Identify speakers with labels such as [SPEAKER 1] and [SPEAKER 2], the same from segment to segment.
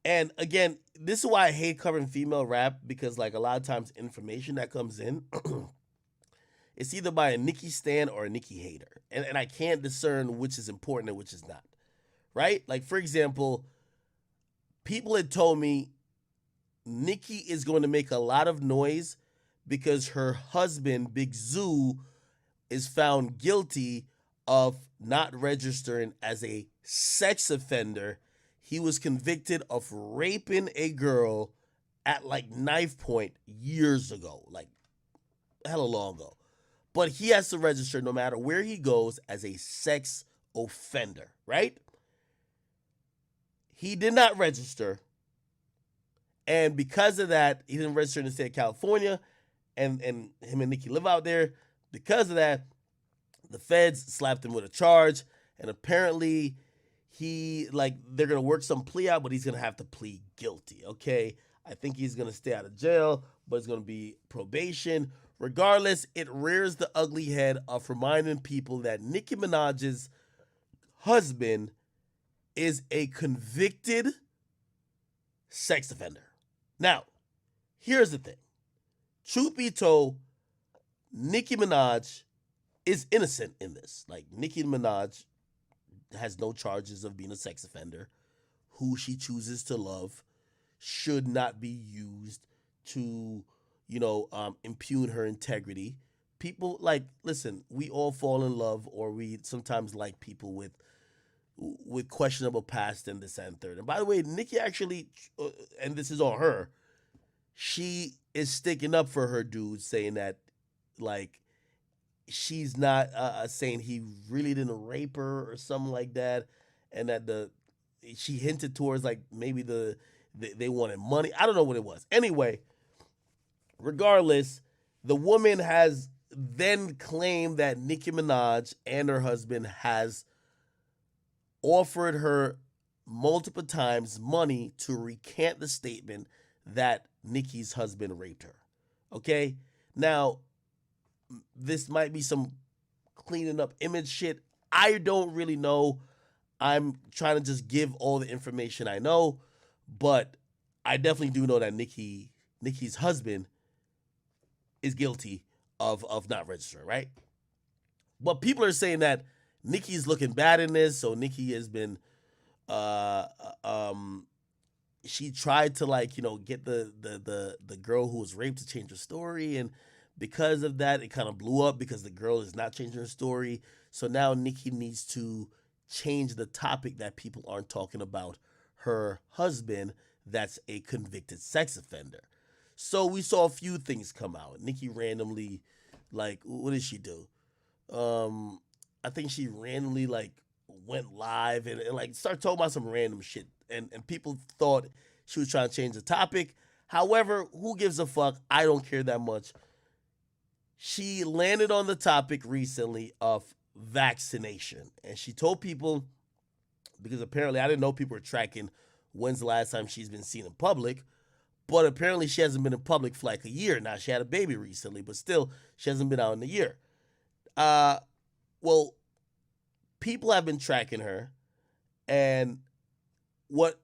[SPEAKER 1] And again, this is why I hate covering female rap, because like a lot of times information that comes in, it's either by a Nicki stan or a Nicki hater. And I can't discern which is important and which is not. Right? Like for example, people had told me Nicki is going to make a lot of noise because her husband, Big Zoo, is found guilty of not registering as a sex offender. He was convicted of raping a girl at like knife point years ago, like hella long ago. But he has to register no matter where he goes as a sex offender, right? He did not register. And because of that, he didn't register in the state of California. And him and Nicki live out there. Because of that, the feds slapped him with a charge. And apparently, they're going to work some plea out, but he's going to have to plead guilty, okay? I think he's going to stay out of jail, but it's going to be probation. Regardless, it rears the ugly head of reminding people that Nicki Minaj's husband is a convicted sex offender. Now, here's the thing. Truth be told, Nicki Minaj is innocent in this. Like, Nicki Minaj has no charges of being a sex offender. Who she chooses to love should not be used to, impugn her integrity. People, listen, we all fall in love, or we sometimes like people with questionable past and this and third. And by the way, Nicki actually, and this is on her, she is sticking up for her dude, saying that, she's not saying he really didn't rape her or something like that, and that she hinted towards maybe they wanted money. I don't know what it was. Anyway, regardless, the woman has then claimed that Nicki Minaj and her husband has offered her multiple times money to recant the statement that Nicki's husband raped her. Okay? Now, this might be some cleaning up image shit. I don't really know. I'm trying to just give all the information I know, but I definitely do know that Nicki's husband is guilty of not registering, right? But people are saying that Nicki's looking bad in this, so Nicki has been she tried to get the girl who was raped to change her story, and because of that it kind of blew up because the girl is not changing her story. So now Nicki needs to change the topic that people aren't talking about her husband that's a convicted sex offender. So we saw a few things come out. Nicki randomly, what did she do? I think she randomly went live and started talking about some random shit. And people thought she was trying to change the topic. However, who gives a fuck? I don't care that much. She landed on the topic recently of vaccination. And she told people, because apparently I didn't know people were tracking when's the last time she's been seen in public, but apparently she hasn't been in public for a year now. She had a baby recently, but still, she hasn't been out in a year. Well, people have been tracking her, and what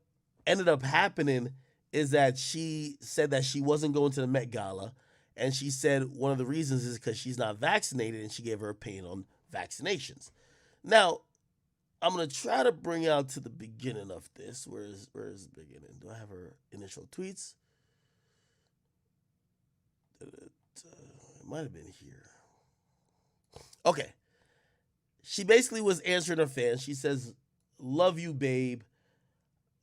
[SPEAKER 1] ended up happening is that she said that she wasn't going to the Met Gala, and she said one of the reasons is because she's not vaccinated, and she gave her opinion on vaccinations. Now, I'm going to try to bring out to the beginning of this. Where is the beginning? Do I have her initial tweets? It might have been here. Okay. She basically was answering her fan. She says, "Love you, babe."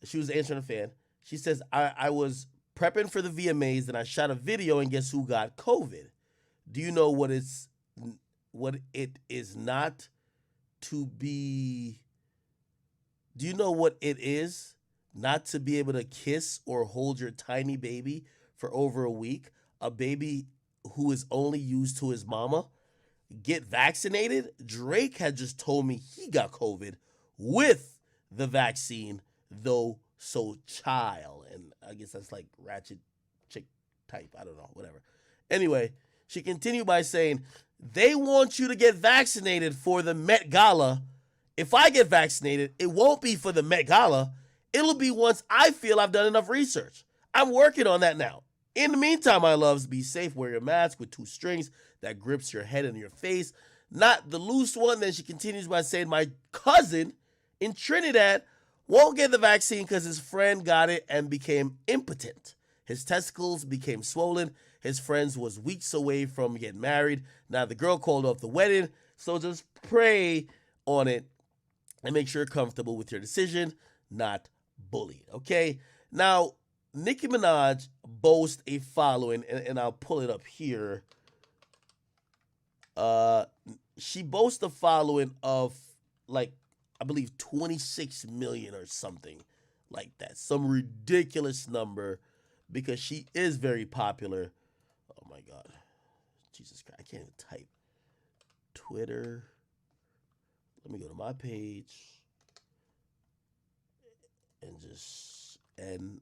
[SPEAKER 1] She was answering a fan. She says, I was prepping for the VMAs and I shot a video, and guess who got COVID? Do you know what it is not to be... Do you know what it is not to be able to kiss or hold your tiny baby for over a week? A baby who is only used to his mama? Get vaccinated? Drake had just told me he got COVID with the vaccine, though so child. And I guess that's ratchet chick type. I don't know, whatever. Anyway, she continued by saying, they want you to get vaccinated for the Met Gala. If I get vaccinated, it won't be for the Met Gala. It'll be once I feel I've done enough research. I'm working on that now. In the meantime, my loves, be safe. Wear your mask with two strings that grips your head and your face, not the loose one. Then she continues by saying, my cousin in Trinidad won't get the vaccine because his friend got it and became impotent. His testicles became swollen. His friends was weeks away from getting married. Now the girl called off the wedding. So just pray on it and make sure you're comfortable with your decision, not bullied. Okay? Now, Nicki Minaj boasts a following, and I'll pull it up here. She boasts a following of, like, I believe 26 million or something like that. Some ridiculous number because she is very popular. Oh my God. Jesus Christ. I can't even type. Twitter. Let me go to my page and just NIC.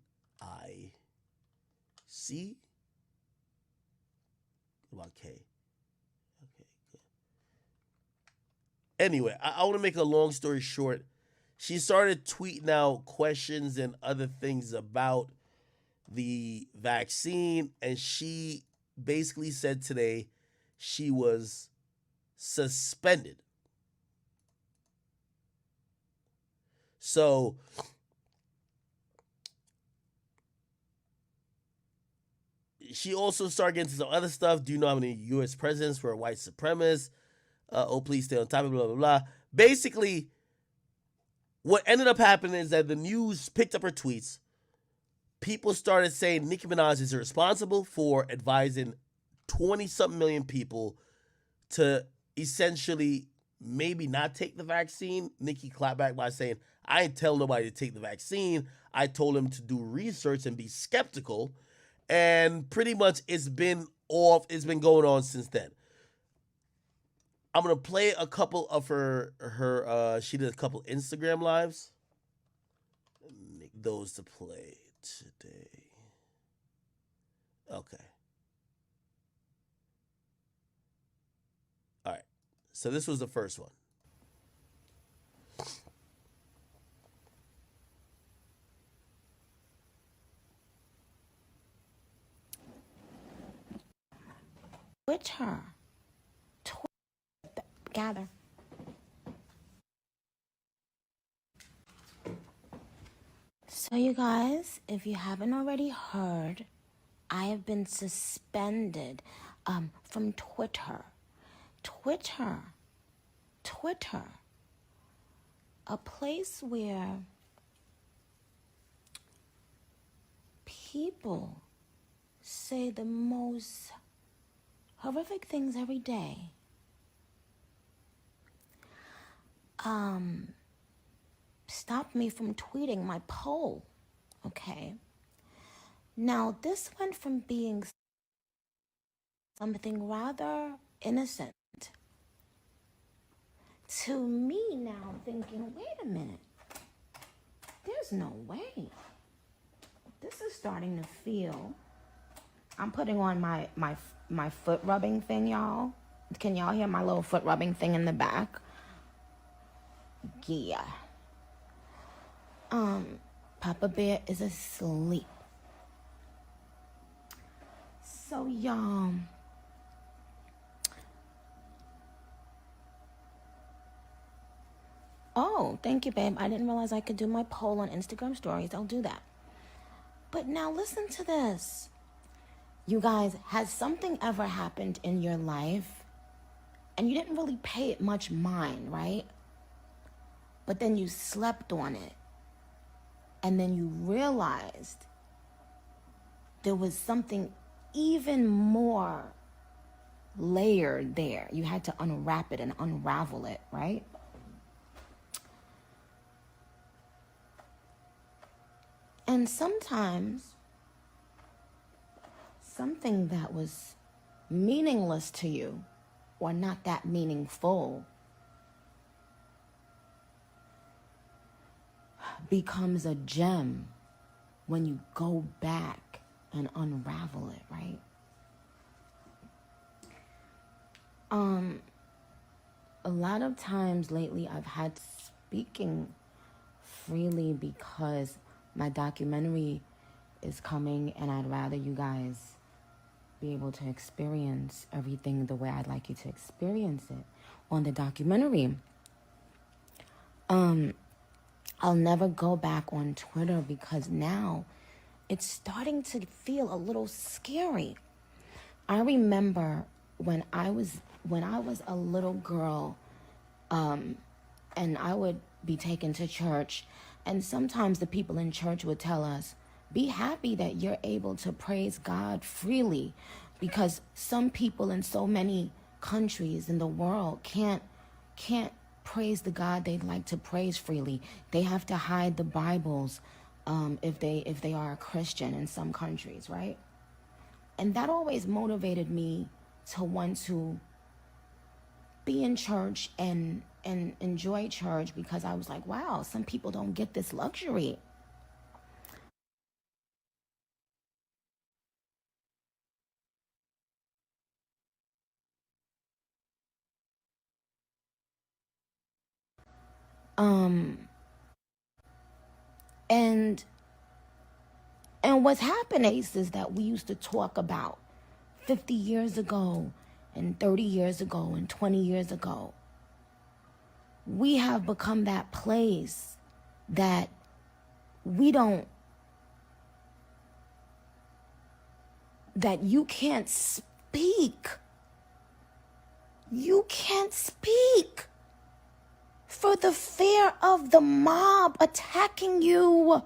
[SPEAKER 1] About K. Okay, good. Anyway, I want to make a long story short. She started tweeting out questions and other things about the vaccine, and she basically said today she was suspended. So she also started getting into some other stuff. Do you know how many U.S. presidents were white supremacists? Oh, please stay on top of blah, blah, blah. Basically, what ended up happening is that the news picked up her tweets. People started saying Nicki Minaj is responsible for advising 20-something million people to essentially maybe not take the vaccine. Nicki clapped back by saying, I ain't tell nobody to take the vaccine. I told them to do research and be skeptical. And pretty much it's been going on since then. I'm gonna play a couple of her she did a couple Instagram lives. Make those to play today. Okay. All right. So this was the first one.
[SPEAKER 2] Twitter. Gather. So you guys, if you haven't already heard, I have been suspended from Twitter. Twitter. A place where people say the most horrific things every day. Stopped me from tweeting my poll, okay? Now, this went from being something rather innocent to me now thinking, wait a minute, there's no way. This is starting to feel, I'm putting on my foot rubbing thing, y'all. Can y'all hear my little foot rubbing thing in the back? Yeah. Papa Bear is asleep. So y'all, oh, thank you, babe. I didn't realize I could do my poll on Instagram stories. I'll do that. But now listen to this. You guys, has something ever happened in your life and you didn't really pay it much mind, right? But then you slept on it. And then you realized there was something even more layered there. You had to unwrap it and unravel it, right? And sometimes something that was meaningless to you or not that meaningful becomes a gem when you go back and unravel it, right? A lot of times lately I've had speaking freely because my documentary is coming and I'd rather you guys be able to experience everything the way I'd like you to experience it on the documentary. I'll never go back on Twitter because now it's starting to feel a little scary. I remember when I was a little girl, and I would be taken to church, and sometimes the people in church would tell us, be happy that you're able to praise God freely, because some people in so many countries in the world can't praise the God they'd like to praise freely. They have to hide the Bibles if they are a Christian in some countries, right? And that always motivated me to want to be in church and enjoy church, because I was like, wow, some people don't get this luxury. And what's happened, Ace, is that we used to talk about 50 years ago and 30 years ago and 20 years ago. We have become that place that we don't, that you can't speak. You can't speak for the fear of the mob attacking you.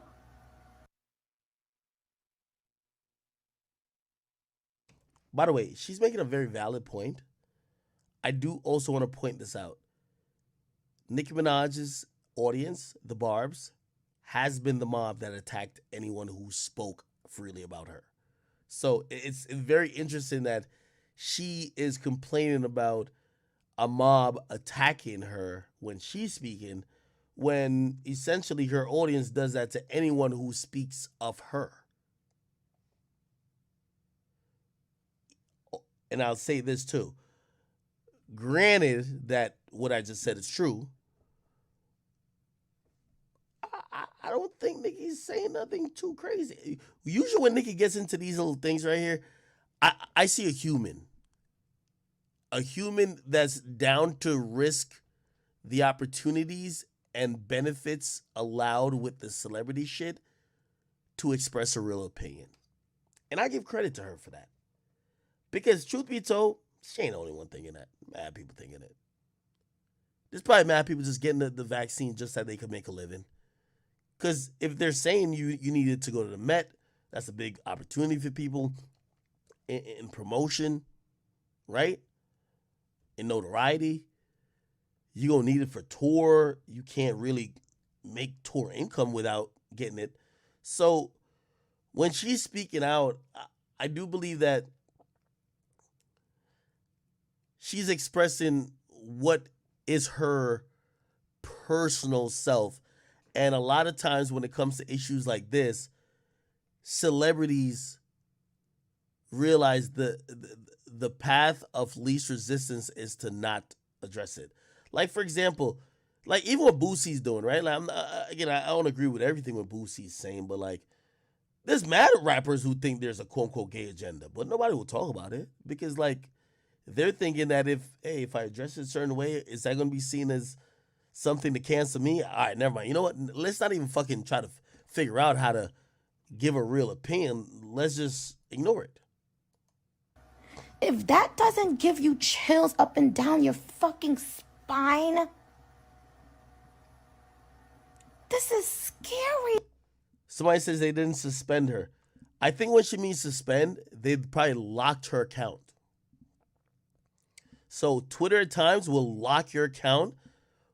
[SPEAKER 1] By the way, she's making a very valid point. I do also want to point this out. Nicki Minaj's audience, the Barbs, has been the mob that attacked anyone who spoke freely about her. So it's very interesting that she is complaining about a mob attacking her when she's speaking, when essentially her audience does that to anyone who speaks of her. And I'll say this too. Granted that what I just said is true, I don't think Nicki's saying nothing too crazy. Usually when Nicki gets into these little things right here, I see a human that's down to risk the opportunities and benefits allowed with the celebrity shit to express a real opinion. And I give credit to her for that. Because truth be told, she ain't the only one thinking that. Mad people thinking it. There's probably mad people just getting the vaccine just so they could make a living. Because if they're saying you needed to go to the Met, that's a big opportunity for people in promotion, right? In notoriety. You're going to need it for tour. You can't really make tour income without getting it. So when she's speaking out, I do believe that she's expressing what is her personal self. And a lot of times when it comes to issues like this, celebrities realize the path of least resistance is to not address it. Like, for example, like even what Boosie's doing, right? Like, again, I don't agree with everything what Boosie's saying, but like, there's mad rappers who think there's a quote unquote gay agenda, but nobody will talk about it because like they're thinking that if I dress a certain way, is that going to be seen as something to cancel me? All right, never mind. You know what? Let's not even fucking try to figure out how to give a real opinion. Let's just ignore it.
[SPEAKER 2] If that doesn't give you chills up and down your fucking spine, this is scary.
[SPEAKER 1] Somebody says they didn't suspend her. I think when she means suspend, they probably locked her account. So Twitter at times will lock your account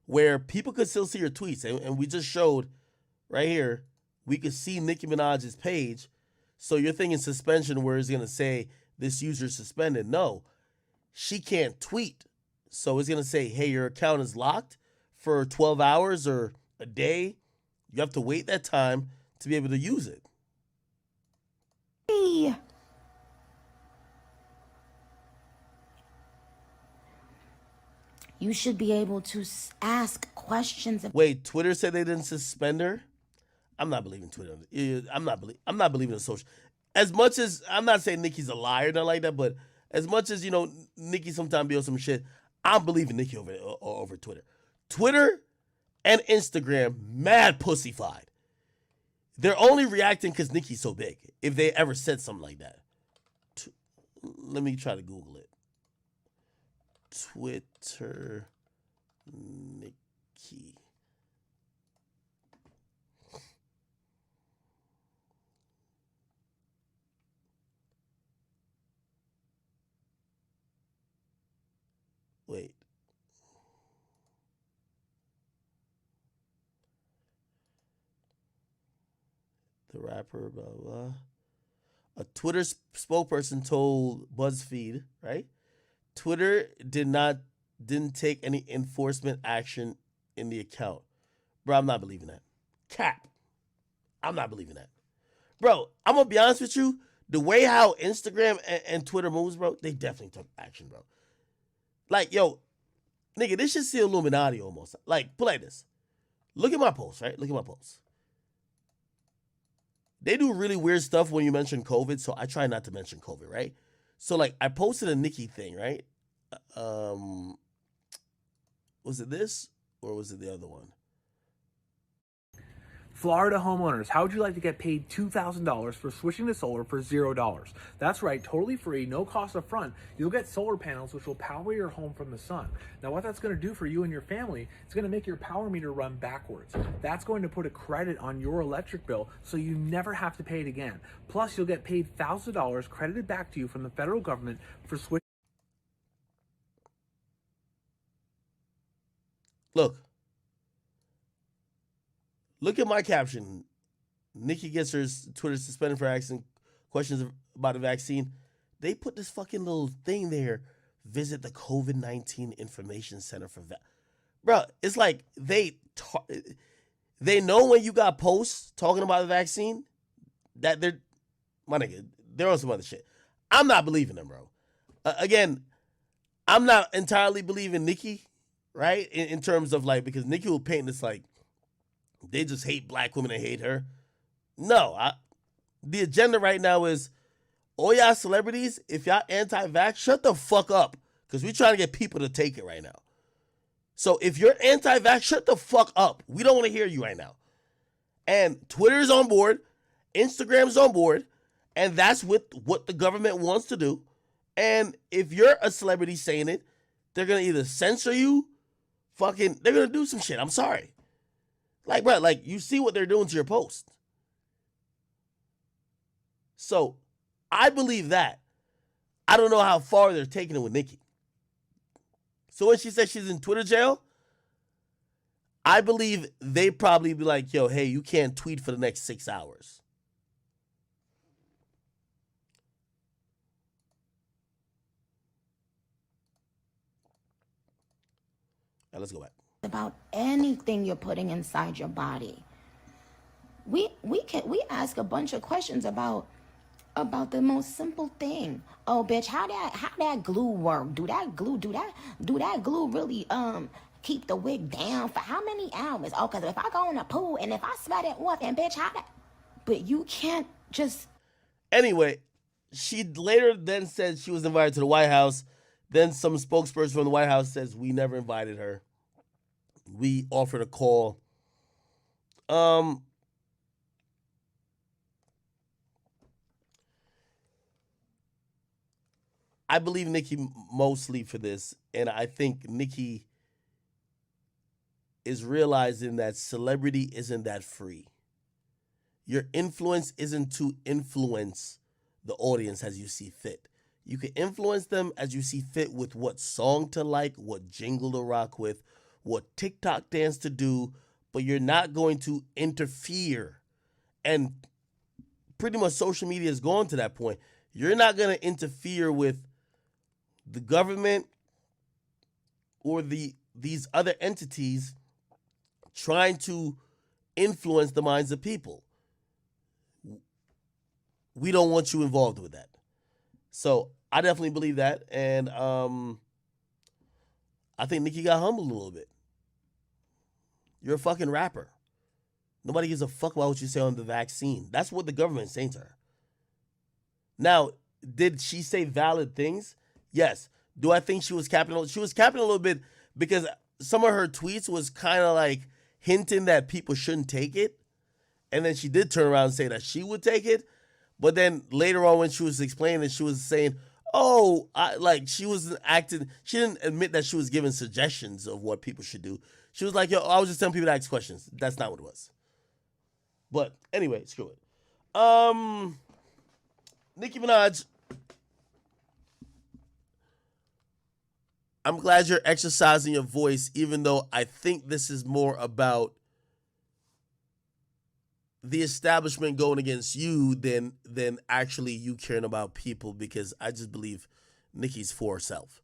[SPEAKER 1] where people could still see your tweets. And we just showed right here, we could see Nicki Minaj's page. So you're thinking suspension where it's going to say this user suspended. No, she can't tweet. So it's going to say, hey, your account is locked for 12 hours or a day. You have to wait that time to be able to use it.
[SPEAKER 2] You should be able to ask questions.
[SPEAKER 1] Wait, Twitter said they didn't suspend her? I'm not believing Twitter. I'm not believing the social. As much as I'm not saying Nicki's a liar, not like that, but as much as Nicki sometimes be on some shit, I'm believing Nicki over Twitter. Twitter and Instagram, mad pussyfied. They're only reacting because Nicki's so big. If they ever said something like that, let me try to Google it. Twitter, Nicki. Wait. The rapper, blah, blah. A Twitter spokesperson told BuzzFeed, right? Twitter didn't take any enforcement action in the account. Bro, I'm not believing that. Cap. I'm not believing that. Bro, I'm going to be honest with you. The way how Instagram and Twitter moves, bro, they definitely took action, bro. Like, yo, nigga, this shit see Illuminati almost. Like, put like this. Look at my posts, right? Look at my posts. They do really weird stuff when you mention COVID, so I try not to mention COVID, right? So, like, I posted a Nicki thing, right? Was it this or was it the other one?
[SPEAKER 3] Florida homeowners, how would you like to get paid $2,000 for switching to solar for $0? That's right, totally free, no cost up front. You'll get solar panels which will power your home from the sun. Now what that's going to do for you and your family, it's going to make your power meter run backwards. That's going to put a credit on your electric bill so you never have to pay it again. Plus you'll get paid $1,000 credited back to you from the federal government for switching.
[SPEAKER 1] Look at my caption. Nicki gets her Twitter suspended for asking questions about the vaccine. They put this fucking little thing there. Visit the COVID-19 Information Center for Bro, it's like they know when you got posts talking about the vaccine that they're on some other shit. I'm not believing them, bro. Again, I'm not entirely believing Nicki, right? In terms of like, because Nicki will paint this like, they just hate black women and hate her. No, the agenda right now is, all y'all celebrities, if y'all anti-vax, shut the fuck up. Because we're trying to get people to take it right now. So if you're anti-vax, shut the fuck up. We don't want to hear you right now. And Twitter's on board. Instagram's on board. And that's what the government wants to do. And if you're a celebrity saying it, they're going to either censor you, they're going to do some shit. I'm sorry. Like, bro, like, you see what they're doing to your post. So, I believe that. I don't know how far they're taking it with Nicki. So when she says she's in Twitter jail, I believe they probably be like, yo, hey, you can't tweet for the next 6 hours. Now, let's go back.
[SPEAKER 2] About anything you're putting inside your body. We ask a bunch of questions about the most simple thing. Oh, bitch, how that glue work? Do that glue really keep the wig down for how many hours? Oh, cause if I go in the pool and if I sweat it off, and bitch, how that? But you can't just.
[SPEAKER 1] Anyway, she later then said she was invited to the White House. Then some spokesperson from the White House says we never invited her. We offered a call. I believe Nicki mostly for this, and I think Nicki is realizing that celebrity isn't that free. Your influence isn't to influence the audience as you see fit. You can influence them as you see fit with what song to like, what jingle to rock with, what TikTok dance to do, but you're not going to interfere. And pretty much social media has gone to that point. You're not going to interfere with the government or these other entities trying to influence the minds of people. We don't want you involved with that. So I definitely believe that. And I think Nicki got humbled a little bit. You're a fucking rapper. Nobody gives a fuck about what you say on the vaccine. That's what the government's saying to her. Now, did she say valid things? Yes. Do I think she was capping? She was capping a little bit because some of her tweets was kind of like hinting that people shouldn't take it. And then she did turn around and say that she would take it. But then later on when she was explaining it, she was saying, oh, she wasn't acting. She didn't admit that she was giving suggestions of what people should do. She was like, yo, I was just telling people to ask questions. That's not what it was. But anyway, screw it. Nicki Minaj, I'm glad you're exercising your voice, even though I think this is more about the establishment going against you than actually you caring about people, because I just believe Nicki's for herself.